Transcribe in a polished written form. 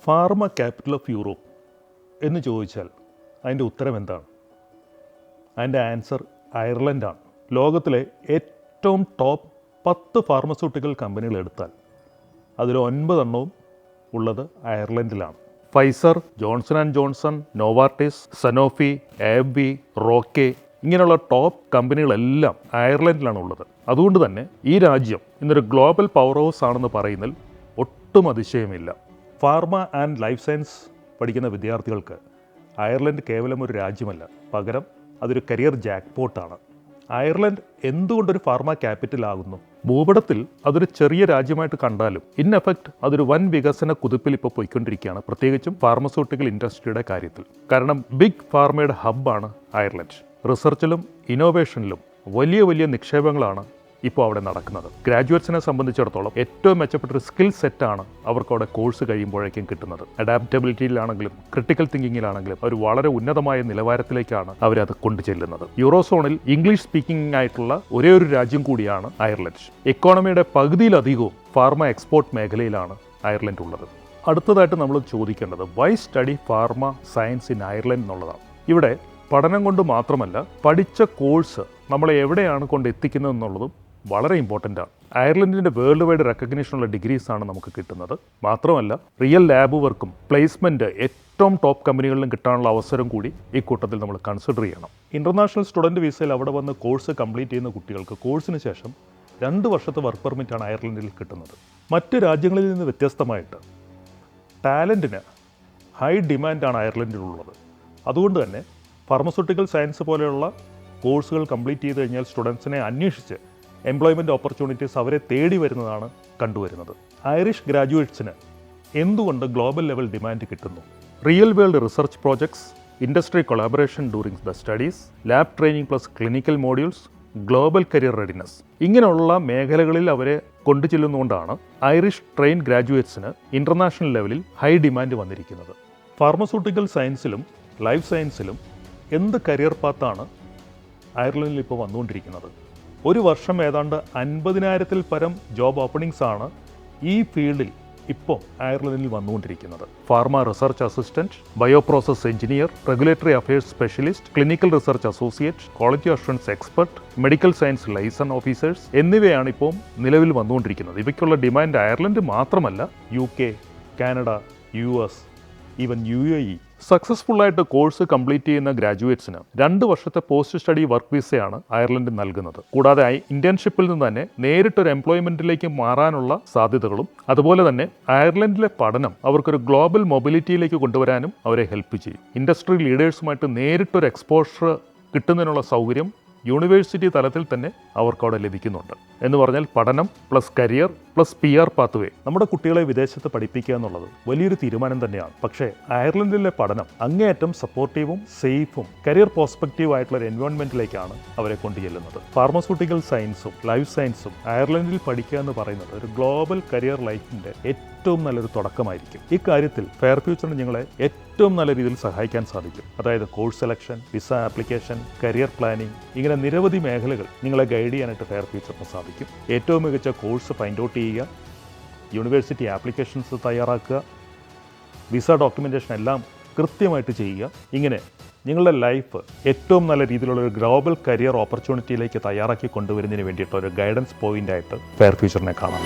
Pharma capital of Europe എന്ന് ചോദിച്ചാൽ അതിൻ്റെ ഉത്തരം എന്താണ്? അതിൻ്റെ ആൻസർ അയർലൻഡാണ്. ലോകത്തിലെ ഏറ്റവും ടോപ്പ് 10 ഫാർമസ്യൂട്ടിക്കൽ കമ്പനികൾ എടുത്താൽ അതിൽ 9 എണ്ണവും ഉള്ളത് അയർലൻഡിലാണ്. Pfizer, Johnson and Johnson, Novartis, Sanofi, AbbVie, Roche ഇങ്ങനെയുള്ള ടോപ്പ് കമ്പനികളെല്ലാം അയർലൻഡിലാണ് ഉള്ളത്. അതുകൊണ്ട് തന്നെ ഈ രാജ്യം ഇന്നൊരു ഗ്ലോബൽ പവർ ഹൗസ് ആണെന്ന് പറയുന്നതിൽ ഒട്ടും അതിശയമില്ല. ഫാർമ ആൻഡ് ലൈഫ് സയൻസ് പഠിക്കുന്ന വിദ്യാർത്ഥികൾക്ക് അയർലൻഡ് കേവലം ഒരു രാജ്യമല്ല, പകരം അതൊരു കരിയർ ജാക്ക്പോട്ടാണ്. അയർലൻഡ് എന്തുകൊണ്ടൊരു ഫാർമ ക്യാപിറ്റൽ ആകുന്നു? ഭൂപടത്തിൽ അതൊരു ചെറിയ രാജ്യമായിട്ട് കണ്ടാലും ഇൻ എഫക്റ്റ് അതൊരു വൻ വികസന കുതിപ്പിൽ ഇപ്പോൾ പോയിക്കൊണ്ടിരിക്കുകയാണ്, പ്രത്യേകിച്ചും ഫാർമസ്യൂട്ടിക്കൽ ഇൻഡസ്ട്രിയുടെ കാര്യത്തിൽ. കാരണം ബിഗ് ഫാർമയുടെ ഹബ്ബാണ് അയർലൻഡ്. റിസർച്ചിലും ഇന്നോവേഷനിലും വലിയ വലിയ നിക്ഷേപങ്ങളാണ് ഇപ്പോൾ അവിടെ നടക്കുന്നത്. ഗ്രാജുവേറ്റ്സിനെ സംബന്ധിച്ചിടത്തോളം ഏറ്റവും മെച്ചപ്പെട്ടൊരു സ്കിൽ സെറ്റാണ് അവർക്ക് അവിടെ കോഴ്സ് കഴിയുമ്പോഴേക്കും കിട്ടുന്നത്. അഡാപ്റ്റബിലിറ്റിയിലാണെങ്കിലും ക്രിട്ടിക്കൽ തിങ്കിങ്ങിലാണെങ്കിലും അവർ വളരെ ഉന്നതമായ നിലവാരത്തിലേക്കാണ് അവരത് കൊണ്ടുചെല്ലുന്നത്. യൂറോസോണിൽ ഇംഗ്ലീഷ് സ്പീക്കിംഗ് ആയിട്ടുള്ള ഒരേ ഒരു രാജ്യം കൂടിയാണ് അയർലൻഡ്. എക്കോണമിയുടെ പകുതിയിലധികവും ഫാർമ എക്സ്പോർട്ട് മേഖലയിലാണ് അയർലൻഡ് ഉള്ളത്. അടുത്തതായിട്ട് നമ്മൾ ചോദിക്കേണ്ടത് why study pharma science in Ireland എന്നുള്ളതാണ്. ഇവിടെ പഠനം കൊണ്ട് മാത്രമല്ല, പഠിച്ച കോഴ്സ് നമ്മളെ എവിടെയാണ് കൊണ്ട് എത്തിക്കുന്നത് എന്നുള്ളതും വളരെ ഇമ്പോർട്ടൻ്റ് ആണ്. അയർലൻഡിൻ്റെ വേൾഡ് വൈഡ് റെക്കഗ്നീഷനുള്ള ഡിഗ്രീസാണ് നമുക്ക് കിട്ടുന്നത്. മാത്രമല്ല റിയൽ ലാബ് വർക്കും പ്ലേസ്മെൻറ്റ് ഏറ്റവും ടോപ്പ് കമ്പനികളിലും കിട്ടാനുള്ള അവസരം കൂടി ഈ കൂട്ടത്തിൽ നമ്മൾ കൺസിഡർ ചെയ്യണം. ഇൻ്റർനാഷണൽ സ്റ്റുഡൻറ്റ് വിസയിൽ അവിടെ വന്ന് കോഴ്സ് കംപ്ലീറ്റ് ചെയ്യുന്ന കുട്ടികൾക്ക് കോഴ്സിന് ശേഷം 2 വർഷത്തെ വർക്ക് പെർമിറ്റാണ് അയർലൻഡിൽ കിട്ടുന്നത്. മറ്റ് രാജ്യങ്ങളിൽ നിന്ന് വ്യത്യസ്തമായിട്ട് ടാലൻറ്റിന് ഹൈ ഡിമാൻഡാണ് അയർലൻഡിലുള്ളത്. അതുകൊണ്ട് തന്നെ ഫാർമസ്യൂട്ടിക്കൽ സയൻസ് പോലെയുള്ള കോഴ്സുകൾ കംപ്ലീറ്റ് ചെയ്ത് കഴിഞ്ഞാൽ സ്റ്റുഡൻസിനെ അന്വേഷിച്ച് എംപ്ലോയ്മെൻറ്റ് ഓപ്പർച്യൂണിറ്റീസ് അവരെ തേടി വരുന്നതാണ് കണ്ടുവരുന്നത്. ഐറിഷ് ഗ്രാജുവേറ്റ്സിന് എന്തുകൊണ്ട് ഗ്ലോബൽ ലെവൽ ഡിമാൻഡ് കിട്ടുന്നു? Real world research projects, industry collaboration during the studies, lab training plus clinical modules, global career readiness ഇങ്ങനെയുള്ള മേഖലകളിൽ അവരെ കൊണ്ടുചെല്ലുന്നതുകൊണ്ടാണ് ഐറിഷ് ട്രെയിൻ ഗ്രാജുവേറ്റ്സിന് ഇൻ്റർനാഷണൽ ലെവലിൽ ഹൈ ഡിമാൻഡ് വന്നിരിക്കുന്നത്. ഫാർമസ്യൂട്ടിക്കൽ സയൻസിലും ലൈഫ് സയൻസിലും എന്ത് കരിയർ പാത്താണ് അയർലൻഡിൽ ഇപ്പോൾ വന്നുകൊണ്ടിരിക്കുന്നത്? ഒരു വർഷം ഏതാണ്ട് 50,000-ൽ പരം ജോബ് ഓപ്പണിങ്സ് ആണ് ഈ ഫീൽഡിൽ ഇപ്പോൾ അയർലൻഡിൽ വന്നുകൊണ്ടിരിക്കുന്നത്. Pharma research assistant, bioprocess engineer, regulatory affairs specialist, clinical research associate, quality assurance expert, medical science liaison officers എന്നിവയാണ് ഇപ്പോൾ നിലവിൽ വന്നുകൊണ്ടിരിക്കുന്നത്. ഇവയ്ക്കുള്ള ഡിമാൻഡ് അയർലൻഡ് മാത്രമല്ല, UK, Canada, US, even UAE. സക്സസ്ഫുള്ളായിട്ട് കോഴ്സ് കംപ്ലീറ്റ് ചെയ്യുന്ന ഗ്രാജുവേറ്റ്സിന് 2 വർഷത്തെ പോസ്റ്റ് സ്റ്റഡി വർക്ക് വിസയാണ് അയർലൻഡ് നൽകുന്നത്. കൂടാതെ ഇന്റേൺഷിപ്പിൽ നിന്ന് തന്നെ നേരിട്ടൊരു എംപ്ലോയ്മെന്റിലേക്ക് മാറാനുള്ള സാധ്യതകളും, അതുപോലെ തന്നെ അയർലൻഡിലെ പഠനം അവർക്കൊരു ഗ്ലോബൽ മൊബിലിറ്റിയിലേക്ക് കൊണ്ടുവരാനും അവരെ ഹെൽപ്പ് ചെയ്യും. ഇൻഡസ്ട്രി ലീഡേഴ്സുമായിട്ട് നേരിട്ടൊരു എക്സ്പോഷർ കിട്ടുന്നതിനുള്ള സൗകര്യം യൂണിവേഴ്സിറ്റി തലത്തിൽ തന്നെ അവർക്കവിടെ ലഭിക്കുന്നുണ്ട്. എന്ന് പറഞ്ഞാൽ പഠനം plus career plus PR pathway. നമ്മുടെ കുട്ടികളെ വിദേശത്ത് പഠിപ്പിക്കുക എന്നുള്ളത് വലിയൊരു തീരുമാനം തന്നെയാണ്. പക്ഷേ അയർലൻഡിലെ പഠനം അങ്ങേയറ്റം സപ്പോർട്ടീവും സേഫും കരിയർ പോസ്പെക്റ്റീവ് ആയിട്ടുള്ള ഒരു എൻവയോൺമെൻറ്റിലേക്കാണ് അവരെ കൊണ്ടുചെല്ലുന്നത്. ഫാർമസ്യൂട്ടിക്കൽ സയൻസും ലൈഫ് സയൻസും അയർലൻഡിൽ പഠിക്കുക എന്ന് പറയുന്നത് ഒരു ഗ്ലോബൽ കരിയർ ലൈഫിൻ്റെ ഏറ്റവും നല്ലൊരു തുടക്കമായിരിക്കും. ഇക്കാര്യത്തിൽ ഫെയർ ഫ്യൂച്ചറിന് നിങ്ങളെ ഏറ്റവും നല്ല രീതിയിൽ സഹായിക്കാൻ സാധിക്കും. അതായത് course selection, visa application, career planning ഇങ്ങനെ നിരവധി മേഖലകൾ നിങ്ങളെ ഗൈഡ് ചെയ്യാനായിട്ട് ഫെയർ ഫ്യൂച്ചറിന് സാധിക്കും. ഏറ്റവും മികച്ച കോഴ്സ് ഫൈൻഡ് ഔട്ട് ചെയ്യുക, യൂണിവേഴ്സിറ്റി ആപ്ലിക്കേഷൻസ് തയ്യാറാക്കുക, വിസ ഡോക്യുമെൻറ്റേഷൻ എല്ലാം കൃത്യമായിട്ട് ചെയ്യുക. ഇങ്ങനെ നിങ്ങളുടെ ലൈഫ് ഏറ്റവും നല്ല രീതിയിലുള്ള ഒരു ഗ്ലോബൽ കരിയർ ഓപ്പർച്യൂണിറ്റിയിലേക്ക് തയ്യാറാക്കി കൊണ്ടുവരുന്നതിന് വേണ്ടിയിട്ടുള്ള ഒരു ഗൈഡൻസ് പോയിൻ്റായിട്ട് ഫെയർ ഫ്യൂച്ചറിനെ കാണാം.